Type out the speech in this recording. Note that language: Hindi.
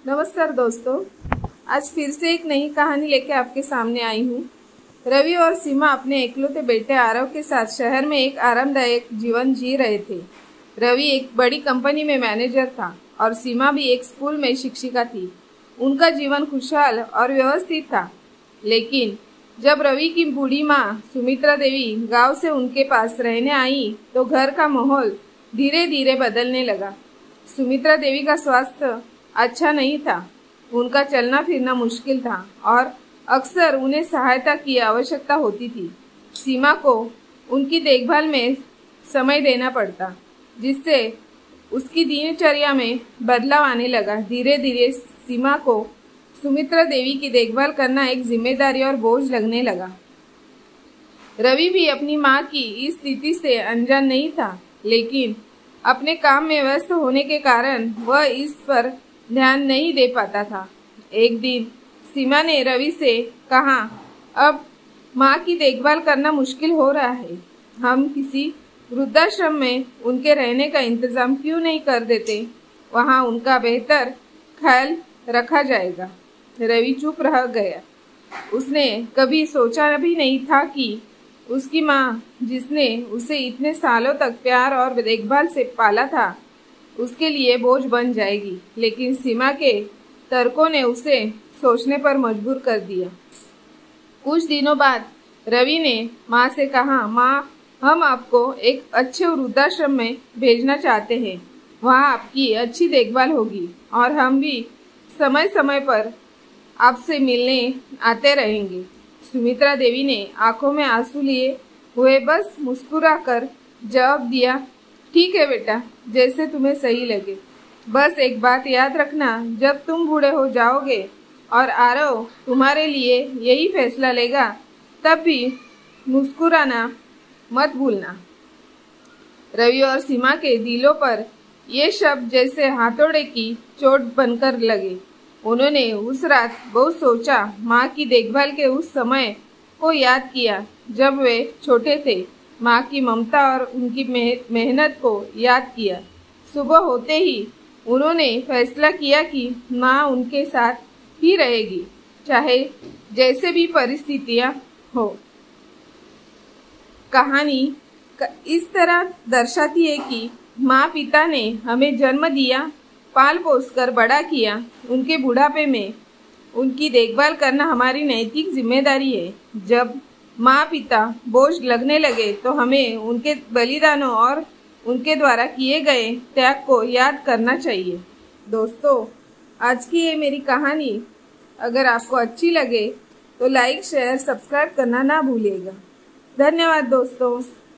नमस्कार दोस्तों, आज फिर से एक नई कहानी लेकर आपके सामने आई हूँ। रवि और सीमा अपने इकलौते बेटे आरव के साथ शहर में एक आरामदायक जीवन जी रहे थे। रवि एक बड़ी कंपनी में मैनेजर था और सीमा भी एक स्कूल में शिक्षिका थी। उनका जीवन खुशहाल और व्यवस्थित था। लेकिन जब रवि की बूढ़ी माँ सुमित्रा देवी गांव से उनके पास रहने आई तो घर का माहौल धीरे धीरे बदलने लगा। सुमित्रा देवी का स्वास्थ्य अच्छा नहीं था। उनका चलना फिरना मुश्किल था और अक्सर उन्हें सहायता की आवश्यकता होती थी। सीमा को उनकी देखभाल में समय देना पड़ता, जिससे उसकी दिनचर्या में बदलाव आने लगा। धीरे धीरे सीमा को सुमित्रा देवी की देखभाल करना एक जिम्मेदारी और बोझ लगने लगा। रवि भी अपनी माँ की इस स्थिति से अनजान नहीं था, लेकिन अपने काम में व्यस्त होने के कारण वह इस पर ध्यान नहीं दे पाता था। एक दिन सीमा ने रवि से कहा, अब माँ की देखभाल करना मुश्किल हो रहा है। हम किसी वृद्धाश्रम में उनके रहने का इंतजाम क्यों नहीं कर देते? वहाँ उनका बेहतर ख्याल रखा जाएगा। रवि चुप रह गया। उसने कभी सोचा भी नहीं था कि उसकी माँ, जिसने उसे इतने सालों तक प्यार और देखभाल से पाला था, उसके लिए बोझ बन जाएगी। लेकिन सीमा के तर्कों ने उसे सोचने पर मजबूर कर दिया। कुछ दिनों बाद रवि ने माँ से कहा, माँ, हम आपको एक अच्छे वृद्धाश्रम में भेजना चाहते हैं। वहाँ आपकी अच्छी देखभाल होगी और हम भी समय समय पर आपसे मिलने आते रहेंगे। सुमित्रा देवी ने आंखों में आंसू लिए हुए बस मुस्कुराकर जवाब दिया, ठीक है बेटा, जैसे तुम्हें सही लगे। बस एक बात याद रखना, जब तुम बूढ़े हो जाओगे और आरव तुम्हारे लिए यही फैसला लेगा, तब भी मुस्कुराना मत भूलना। रवि और सीमा के दिलों पर ये शब्द जैसे हाथौड़े की चोट बनकर लगे। उन्होंने उस रात बहुत सोचा, माँ की देखभाल के उस समय को याद किया जब वे छोटे थे, माँ की ममता और उनकी मेहनत को याद किया। सुबह होते ही उन्होंने फैसला किया कि माँ उनके साथ ही रहेगी, चाहे जैसे भी परिस्थितियाँ हो। कहानी इस तरह दर्शाती है कि माँ पिता ने हमें जन्म दिया, पाल पोस कर बड़ा किया। उनके बुढ़ापे में उनकी देखभाल करना हमारी नैतिक जिम्मेदारी है। जब माँ पिता बोझ लगने लगे तो हमें उनके बलिदानों और उनके द्वारा किए गए त्याग को याद करना चाहिए। दोस्तों, आज की ये मेरी कहानी अगर आपको अच्छी लगे तो लाइक, शेयर, सब्सक्राइब करना ना भूलिएगा। धन्यवाद दोस्तों।